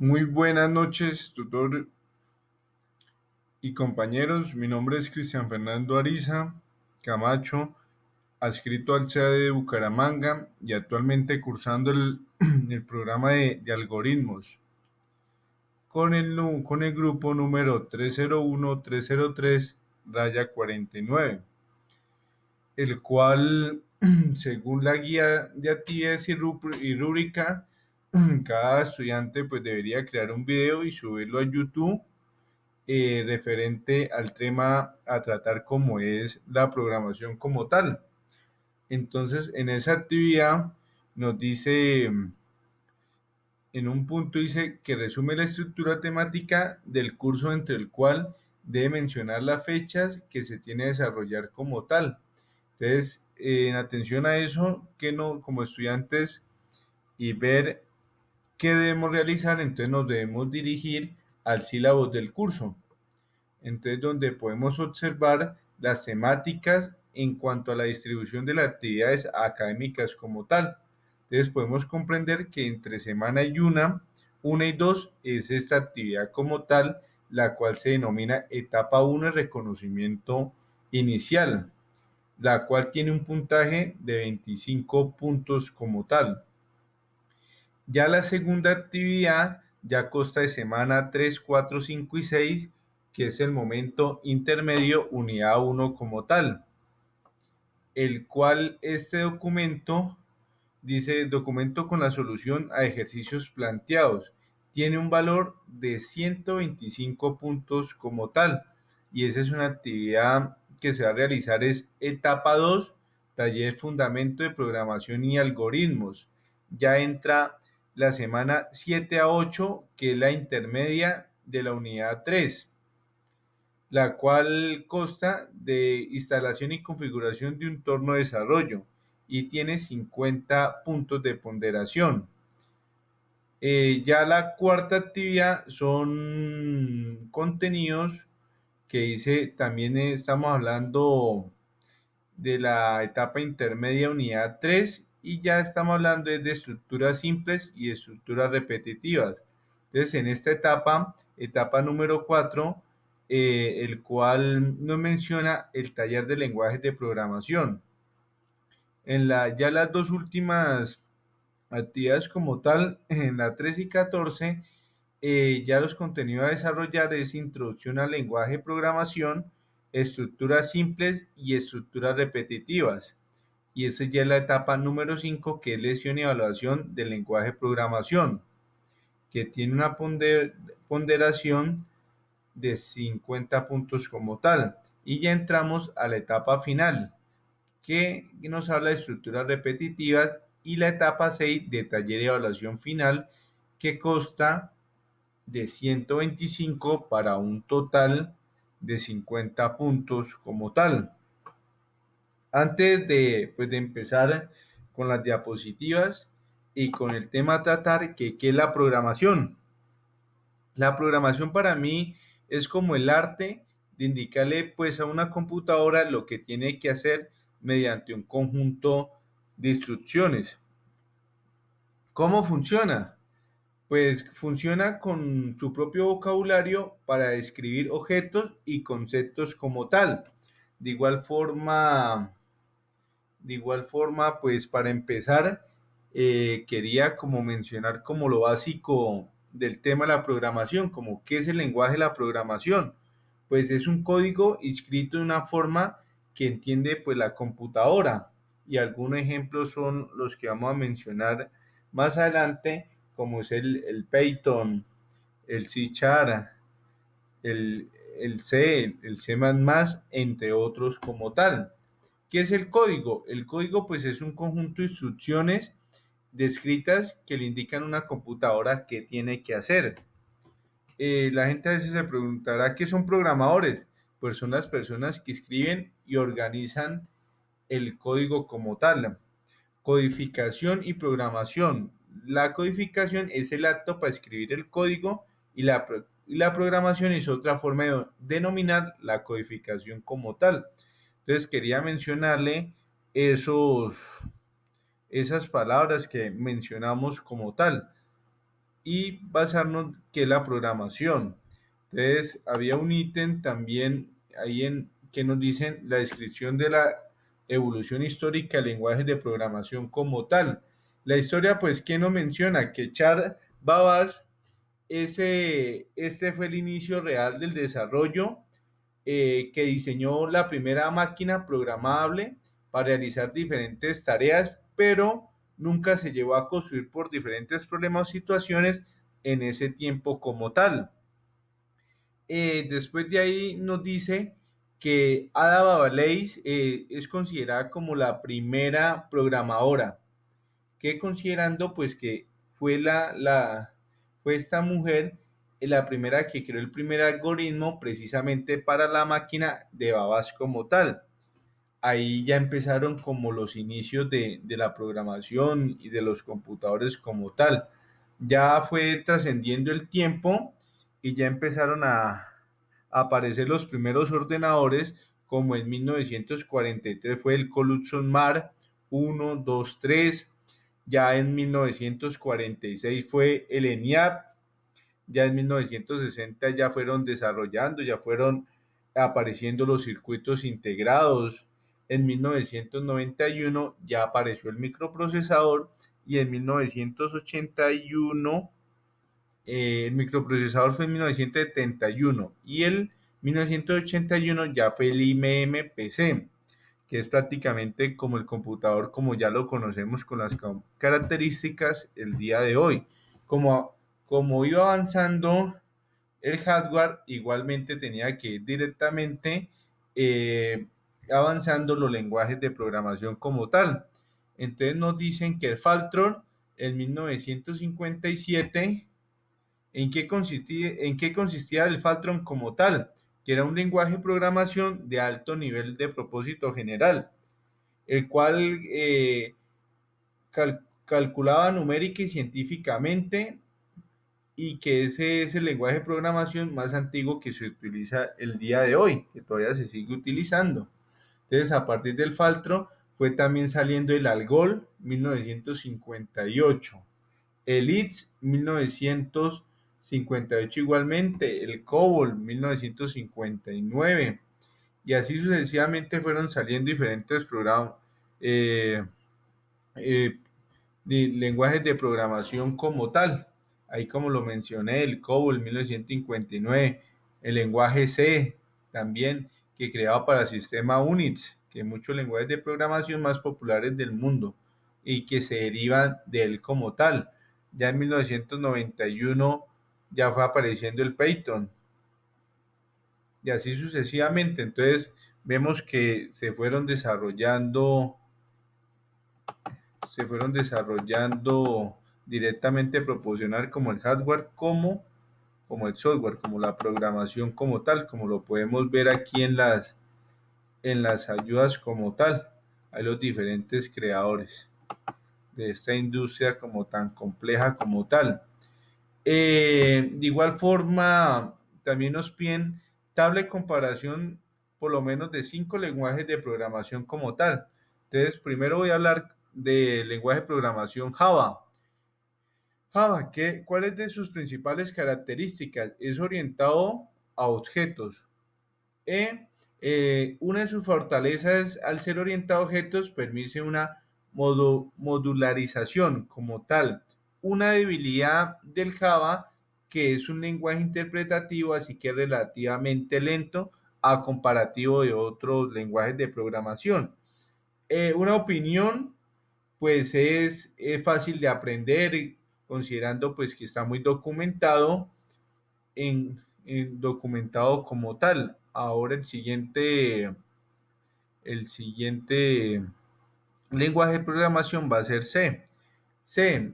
Muy buenas noches, tutor y compañeros. Mi nombre es Cristian Fernando Ariza Camacho, adscrito al CEA de Bucaramanga y actualmente cursando el programa de algoritmos con el grupo número 301-303-49, el cual, según la guía de actividades y rúbrica, cada estudiante pues debería crear un video y subirlo a YouTube referente al tema a tratar como es la programación como tal. Entonces, en esa actividad nos dice, en un punto dice que resume la estructura temática del curso entre el cual debe mencionar las fechas que se tiene que desarrollar como tal. Entonces, en atención a eso, que no, como estudiantes y ver qué debemos realizar, entonces nos debemos dirigir al sílabus del curso. Entonces, donde podemos observar las temáticas en cuanto a la distribución de las actividades académicas como tal. Entonces, podemos comprender que entre semana y una y dos es esta actividad como tal, la cual se denomina etapa 1 de reconocimiento inicial, la cual tiene un puntaje de 25 puntos como tal. Ya la segunda actividad ya consta de semana 3, 4, 5 y 6, que es el momento intermedio unidad 1 como tal, el cual este documento dice documento con la solución a ejercicios planteados. Tiene un valor de 125 puntos como tal, y esa es una actividad que se va a realizar, es etapa 2, taller fundamento de programación y algoritmos. Ya entra la semana 7 a 8, que es la intermedia de la unidad 3, la cual consta de instalación y configuración de un entorno de desarrollo y tiene 50 puntos de ponderación. Ya la cuarta actividad son contenidos que dice, también estamos hablando de la etapa intermedia unidad 3 y ya estamos hablando de estructuras simples y estructuras repetitivas. Entonces, en esta etapa número 4, el cual nos menciona el taller de lenguajes de programación. Ya las dos últimas actividades como tal, en la 3 y 14, ya los contenidos a desarrollar es introducción al lenguaje de programación, estructuras simples y estructuras repetitivas. Y esa ya es la etapa número 5, que es lesión y evaluación del lenguaje de programación, que tiene una ponderación de 50 puntos como tal. Y ya entramos a la etapa final, que nos habla de estructuras repetitivas, y la etapa 6 de taller y evaluación final, que consta de 125 para un total de 50 puntos como tal. Antes de empezar con las diapositivas y con el tema a tratar, que es la programación. La programación para mí es como el arte de indicarle pues a una computadora lo que tiene que hacer mediante un conjunto de instrucciones. ¿Cómo funciona? Pues funciona con su propio vocabulario para describir objetos y conceptos como tal. De igual forma, pues para empezar, quería como mencionar como lo básico del tema de la programación, como qué es el lenguaje de la programación. Pues es un código escrito de una forma que entiende pues la computadora, y algunos ejemplos son los que vamos a mencionar más adelante, como es el Python, el C Sharp, el, el C++, entre otros como tal. ¿Qué es el código? El código pues es un conjunto de instrucciones descritas que le indican a una computadora qué tiene que hacer. La gente a veces se preguntará qué son programadores. Pues son las personas que escriben y organizan el código como tal. Codificación y programación. La codificación es el acto para escribir el código, y la programación es otra forma de denominar la codificación como tal. Entonces quería mencionarle esas palabras que mencionamos como tal. y basarnos que es la programación. Entonces, había un ítem también ahí en que nos dicen la descripción de la evolución histórica de lenguajes de programación como tal. La historia, pues, ¿qué nos menciona? Que Charles Babbage, este fue el inicio real del desarrollo, que diseñó la primera máquina programable para realizar diferentes tareas, pero nunca se llevó a construir por diferentes problemas o situaciones en ese tiempo como tal. Después de ahí nos dice que Ada Lovelace es considerada como la primera programadora, que considerando pues que fue fue esta mujer la primera que creó el primer algoritmo precisamente para la máquina de Babbage como tal. Ahí ya empezaron como los inicios de la programación y de los computadores como tal. Ya fue trascendiendo el tiempo y ya empezaron a aparecer los primeros ordenadores, como en 1943 fue el Coluxon Mar 1, 2, 3. Ya en 1946 fue el ENIAC. Ya en 1960 ya fueron desarrollando, ya fueron apareciendo los circuitos integrados. En 1991 ya apareció el microprocesador y en 1981 el microprocesador fue en 1971 y el 1981 ya fue el IBM PC, que es prácticamente como el computador como ya lo conocemos con las características el día de hoy. Como iba avanzando el hardware, igualmente tenía que ir directamente eh, avanzando los lenguajes de programación como tal. Entonces nos dicen que el Faltron en 1957, ¿en qué consistía el Faltron como tal? Que era un lenguaje de programación de alto nivel de propósito general, el cual calculaba numérica y científicamente, y que ese es el lenguaje de programación más antiguo que se utiliza el día de hoy, que todavía se sigue utilizando. Entonces, a partir del Faltro fue también saliendo el Algol 1958, el ITS 1958 igualmente, el COBOL 1959, y así sucesivamente fueron saliendo diferentes programas, eh, eh, de lenguajes de programación como tal. Ahí como lo mencioné, el COBOL 1959, el lenguaje C también, que creado para el sistema UNIX, que muchos lenguajes de programación más populares del mundo y que se derivan de él como tal. Ya en 1991 ya fue apareciendo el Python y así sucesivamente. Entonces vemos que se fueron desarrollando directamente proporcional como el hardware como el software, como la programación como tal, como lo podemos ver aquí en las ayudas como tal. Hay los diferentes creadores de esta industria como tan compleja como tal. De igual forma, también nos piden tabla de comparación por lo menos de 5 lenguajes de programación como tal. Entonces, primero voy a hablar del lenguaje de programación Java. Java, ¿cuáles de sus principales características? Es orientado a objetos. Una de sus fortalezas, al ser orientado a objetos, permite una modularización como tal. Una debilidad del Java, que es un lenguaje interpretativo, así que relativamente lento a comparativo de otros lenguajes de programación. Una opinión, pues es fácil de aprender, considerando pues que está muy documentado documentado como tal. Ahora el siguiente lenguaje de programación va a ser C. C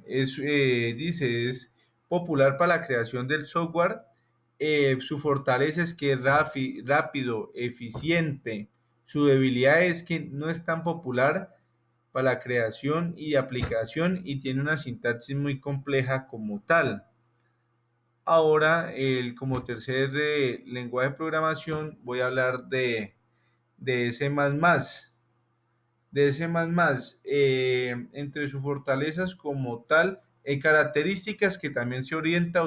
dice, es popular para la creación del software. Su fortaleza es que es rápido, eficiente. Su debilidad es que no es tan popular para la creación y aplicación y tiene una sintaxis muy compleja como tal. Ahora, como tercer lenguaje de programación, voy a hablar de C++. De C++, entre sus fortalezas como tal, características que también se orienta